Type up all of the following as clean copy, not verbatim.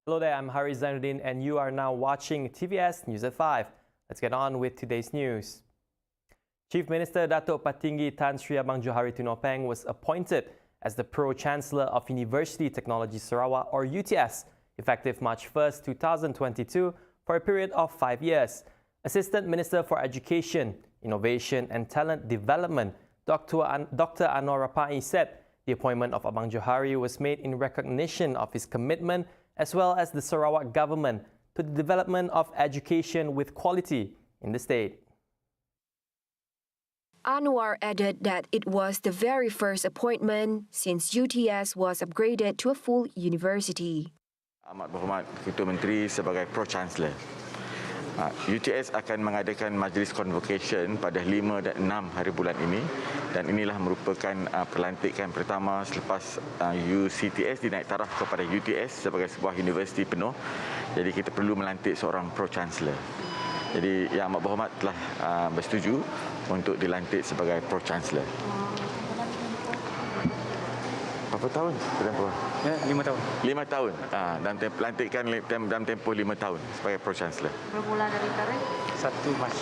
Hello there, I'm Hari Zainuddin and you are now watching TVS News at 5. Let's get on with today's news. Chief Minister Datuk Patinggi Tan Sri Abang Johari Tunopeng was appointed as the Pro-Chancellor of University Technology Sarawak or UTS effective March 1st, 2022 for a period of 5 years. Assistant Minister for Education, Innovation and Talent Development Dr. Anwar Rapai said the appointment of Abang Johari was made in recognition of his commitment as well as the Sarawak government to the development of education with quality in the state. Anwar added that it was the very first appointment since UTS was upgraded to a full university. Amat berhormat Ketua Menteri sebagai Pro-Chancellor. UTS akan mengadakan majlis convocation pada 5 dan 6 hari bulan ini dan inilah merupakan pelantikan pertama selepas UCTS dinaik taraf kepada UTS sebagai sebuah universiti penuh. Jadi kita perlu melantik seorang Pro-Chancellor. Jadi Yang Amat Berhormat telah bersetuju untuk dilantik sebagai Pro-Chancellor. Berapa tahun? Ya, 5 tahun. 5 tahun. Dan pelantikan dalam tempoh 5 tahun sebagai Pro-Chancellor. Bermula dari tarikh 1 Mac.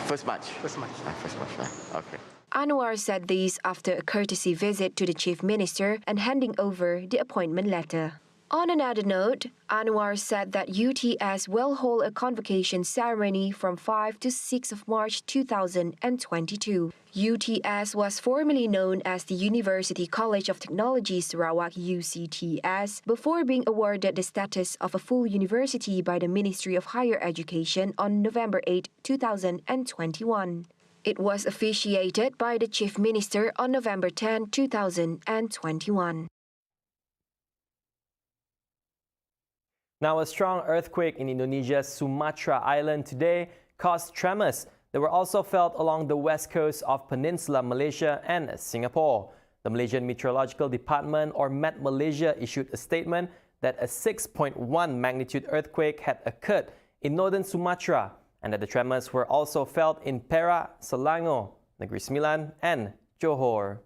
First March. First March. First March. Okay. Anwar said this after a courtesy visit to the Chief Minister and handing over the appointment letter. On another note, Anwar said that UTS will hold a convocation ceremony from 5 to 6 of March 2022. UTS was formerly known as the University College of Technology Sarawak UCTS before being awarded the status of a full university by the Ministry of Higher Education on November 8, 2021. It was officiated by the Chief Minister on November 10, 2021. Now, a strong earthquake in Indonesia's Sumatra island today caused tremors that were also felt along the west coast of Peninsula Malaysia and Singapore. The Malaysian Meteorological Department, or Met Malaysia, issued a statement that a 6.1 magnitude earthquake had occurred in northern Sumatra and that the tremors were also felt in Perak, Selangor, Negeri Sembilan and Johor.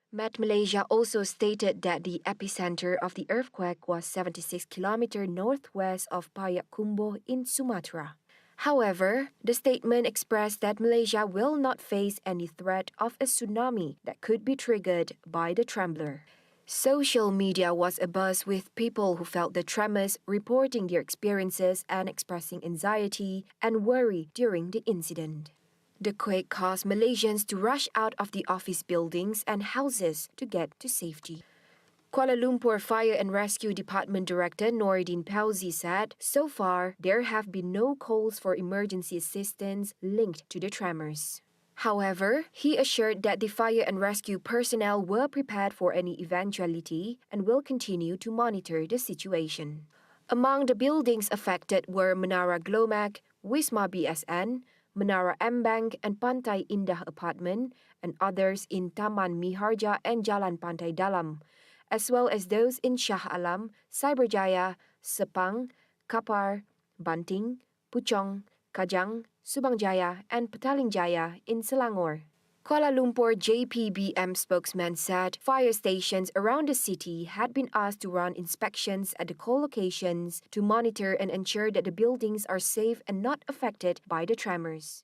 Met Malaysia also stated that the epicenter of the earthquake was 76 km northwest of Payakumbuh in Sumatra. However, the statement expressed that Malaysia will not face any threat of a tsunami that could be triggered by the trembler. Social media was abuzz with people who felt the tremors reporting their experiences and expressing anxiety and worry during the incident. The quake caused Malaysians to rush out of the office buildings and houses to get to safety. Kuala Lumpur Fire and Rescue Department Director Noordin Pauzi said, so far, there have been no calls for emergency assistance linked to the tremors. However, he assured that the fire and rescue personnel were prepared for any eventuality and will continue to monitor the situation. Among the buildings affected were Menara Glomac, Wisma BSN, Menara ABANG and Pantai Indah Apartment, and others in Taman Miharja and Jalan Pantai Dalam, as well as those in Shah Alam, Cyberjaya, Sepang, Kapar, Banting, Puchong, Kajang, Subang Jaya, and Petaling Jaya in Selangor. Kuala Lumpur JPBM spokesman said fire stations around the city had been asked to run inspections at the co-locations to monitor and ensure that the buildings are safe and not affected by the tremors.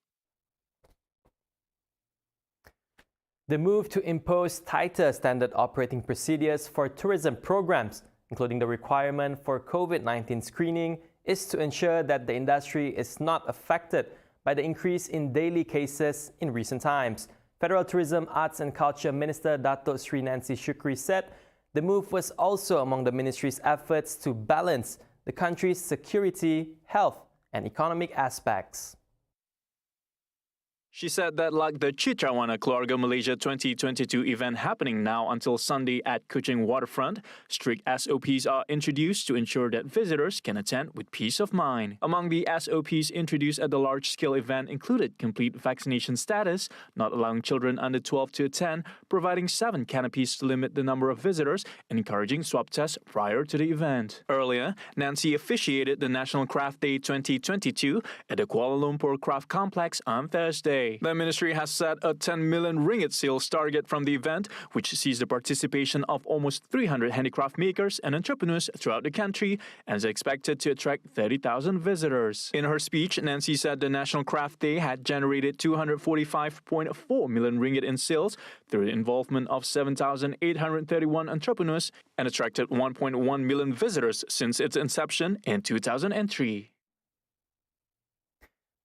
The move to impose tighter standard operating procedures for tourism programs, including the requirement for COVID-19 screening, is to ensure that the industry is not affected by the increase in daily cases in recent times. Federal Tourism, Arts and Culture Minister Datuk Sri Nancy Shukri said the move was also among the ministry's efforts to balance the country's security, health and economic aspects. She said that like the Citrawana Keluarga Malaysia 2022 event happening now until Sunday at Kuching Waterfront, strict SOPs are introduced to ensure that visitors can attend with peace of mind. Among the SOPs introduced at the large-scale event included complete vaccination status, not allowing children under 12 to attend, providing 7 canopies to limit the number of visitors, and encouraging swab tests prior to the event. Earlier, Nancy officiated the National Craft Day 2022 at the Kuala Lumpur Craft Complex on Thursday. The ministry has set a 10 million ringgit sales target from the event, which sees the participation of almost 300 handicraft makers and entrepreneurs throughout the country and is expected to attract 30,000 visitors. In her speech, Nancy said the National Craft Day had generated 245.4 million ringgit in sales through the involvement of 7,831 entrepreneurs and attracted 1.1 million visitors since its inception in 2003.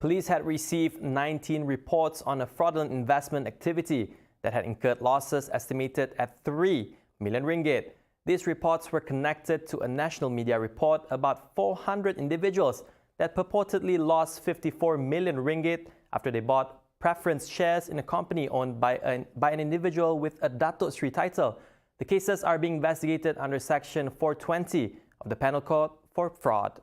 Police had received 19 reports on a fraudulent investment activity that had incurred losses estimated at 3 million ringgit. These reports were connected to a national media report about 400 individuals that purportedly lost 54 million ringgit after they bought preference shares in a company owned by an individual with a Datuk Sri title. The cases are being investigated under Section 420 of the Penal Code for fraud.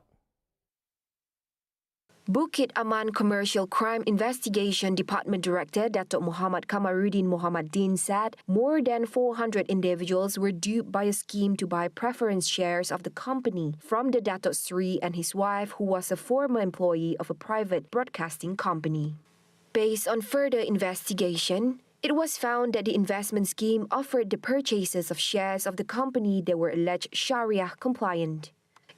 Bukit Aman Commercial Crime Investigation Department Director Datuk Muhammad Kamaruddin Muhammadin said more than 400 individuals were duped by a scheme to buy preference shares of the company from the Datuk Sri and his wife, who was a former employee of a private broadcasting company. Based on further investigation, it was found that the investment scheme offered the purchases of shares of the company that were alleged Sharia compliant.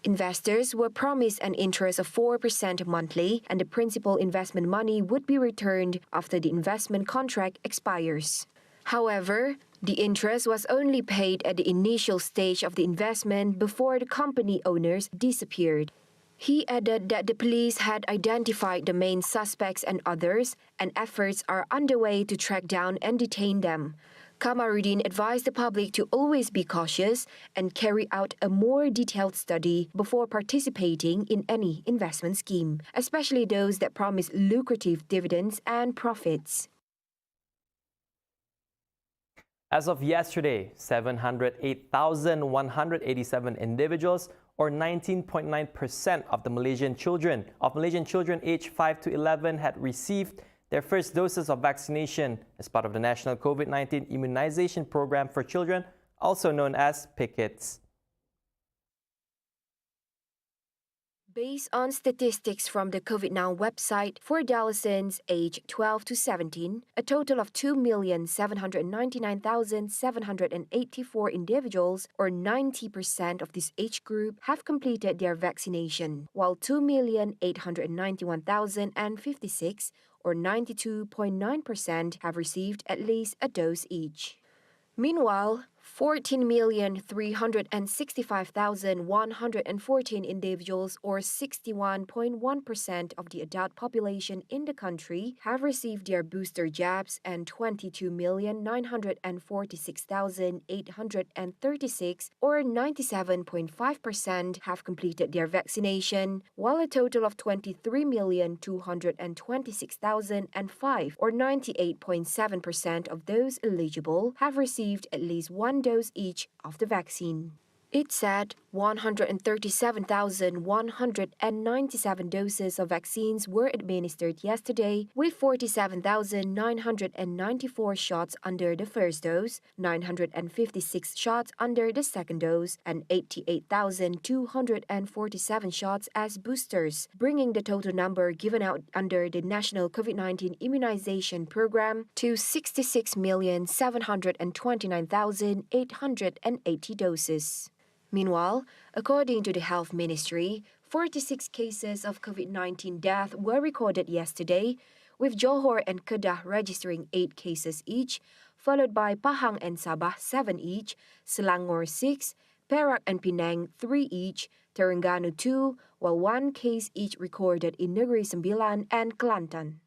Investors were promised an interest of 4% monthly, and the principal investment money would be returned after the investment contract expires. However, the interest was only paid at the initial stage of the investment before the company owners disappeared. He added that the police had identified the main suspects and others, and efforts are underway to track down and detain them. Kamaruddin advised the public to always be cautious and carry out a more detailed study before participating in any investment scheme, especially those that promise lucrative dividends and profits. As of yesterday, 708,187 individuals, or 19.9% of the Malaysian children aged 5 to 11 had received their first doses of vaccination as part of the National COVID-19 Immunization Program for Children, also known as PICITS. Based on statistics from the COVID Now website, for adolescents aged 12 to 17, a total of 2,799,784 individuals, or 90% of this age group, have completed their vaccination, while 2,891,056, or 92.9%, have received at least a dose each. Meanwhile, 14,365,114 individuals, or 61.1% of the adult population in the country, have received their booster jabs, and 22,946,836, or 97.5%, have completed their vaccination, while a total of 23,226,005, or 98.7% of those eligible, have received at least one dose each of the vaccine. It said 137,197 doses of vaccines were administered yesterday, with 47,994 shots under the first dose, 956 shots under the second dose, and 88,247 shots as boosters, bringing the total number given out under the National COVID-19 Immunization Program to 66,729,880 doses. Meanwhile, according to the Health Ministry, 46 cases of COVID-19 death were recorded yesterday, with Johor and Kedah registering 8 cases each, followed by Pahang and Sabah 7 each, Selangor 6, Perak and Penang 3 each, Terengganu 2, while 1 case each recorded in Negeri Sembilan and Kelantan.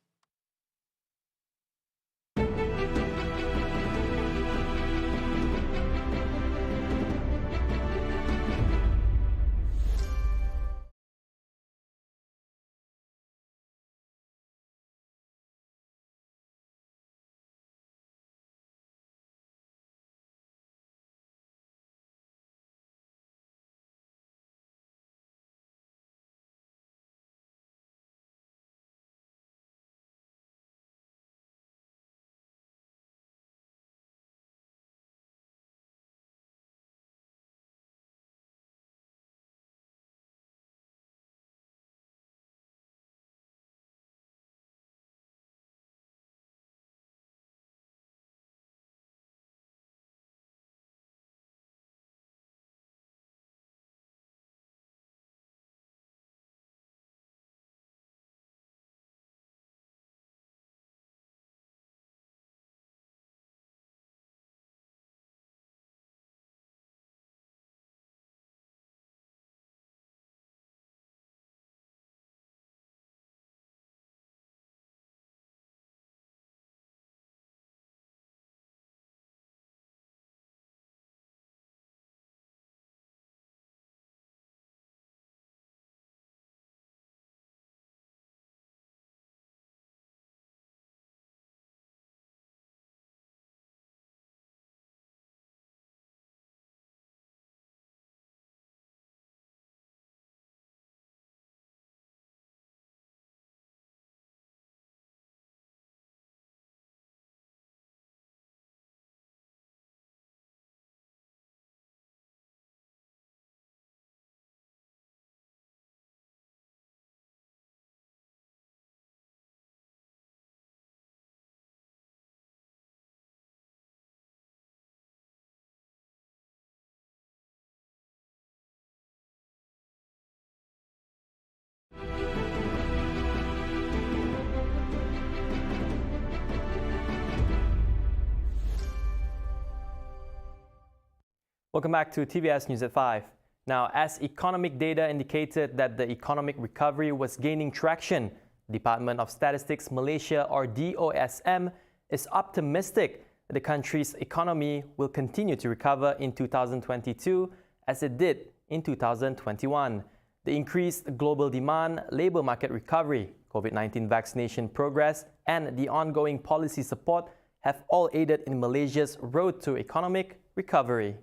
Welcome back to TVS News at 5. Now, as economic data indicated that the economic recovery was gaining traction, Department of Statistics Malaysia, or DOSM, is optimistic that the country's economy will continue to recover in 2022 as it did in 2021. The increased global demand, labour market recovery, COVID-19 vaccination progress, and the ongoing policy support have all aided in Malaysia's road to economic recovery.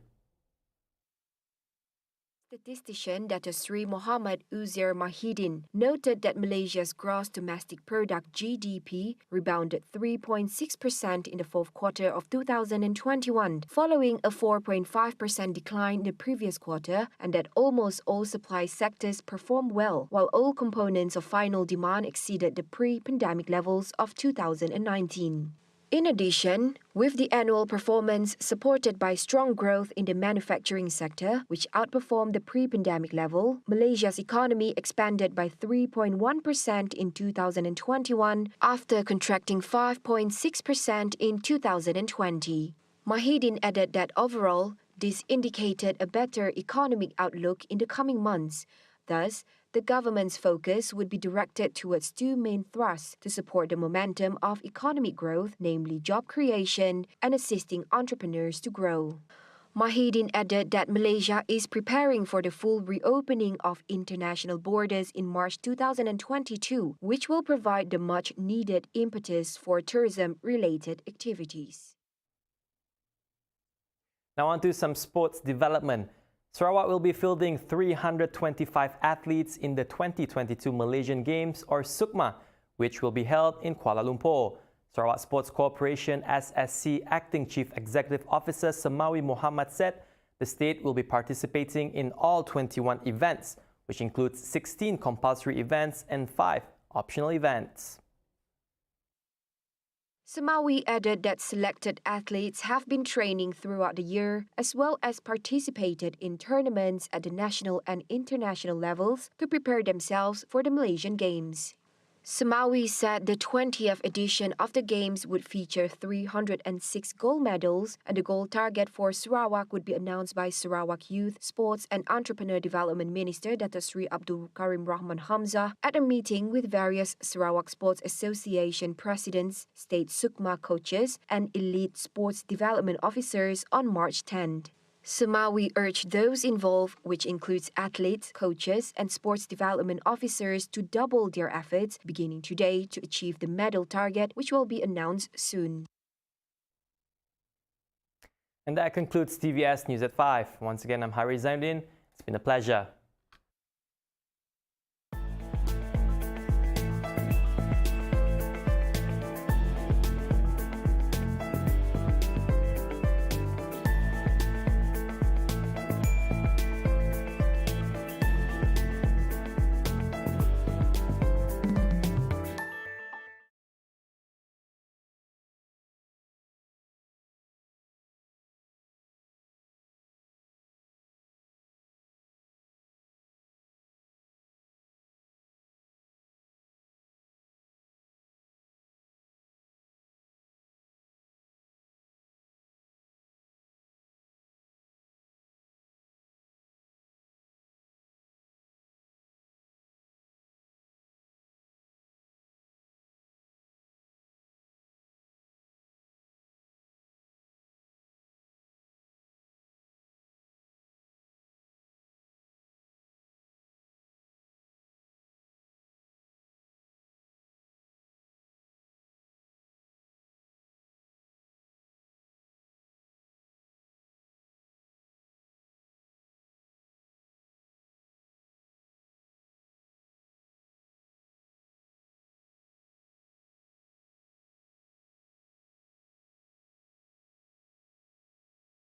Statistician Dato Sri Muhammad Uzair Mahidin noted that Malaysia's gross domestic product GDP rebounded 3.6% in the fourth quarter of 2021, following a 4.5% decline in the previous quarter, and that almost all supply sectors performed well, while all components of final demand exceeded the pre-pandemic levels of 2019. In addition, with the annual performance supported by strong growth in the manufacturing sector, which outperformed the pre-pandemic level, Malaysia's economy expanded by 3.1% in 2021 after contracting 5.6% in 2020. Mahidin added that overall, this indicated a better economic outlook in the coming months. Thus, the government's focus would be directed towards two main thrusts to support the momentum of economic growth, namely job creation and assisting entrepreneurs to grow. Mahidin added that Malaysia is preparing for the full reopening of international borders in March 2022, which will provide the much-needed impetus for tourism-related activities. Now on to some sports development. Sarawak will be fielding 325 athletes in the 2022 Malaysian Games, or SUKMA, which will be held in Kuala Lumpur. Sarawak Sports Corporation SSC Acting Chief Executive Officer Semawi Muhammad said the state will be participating in all 21 events, which includes 16 compulsory events and 5 optional events. Semawi added that selected athletes have been training throughout the year as well as participated in tournaments at the national and international levels to prepare themselves for the Malaysian Games. Semawi said the 20th edition of the Games would feature 306 gold medals, and the gold target for Sarawak would be announced by Sarawak Youth, Sports and Entrepreneur Development Minister Dato Sri Abdul Karim Rahman Hamzah at a meeting with various Sarawak Sports Association presidents, state SUKMA coaches and elite sports development officers on March 10th. Semawi urged those involved, which includes athletes, coaches, and sports development officers, to double their efforts beginning today to achieve the medal target, which will be announced soon. And that concludes TVS News at 5. Once again, I'm Hari Zainuddin. It's been a pleasure.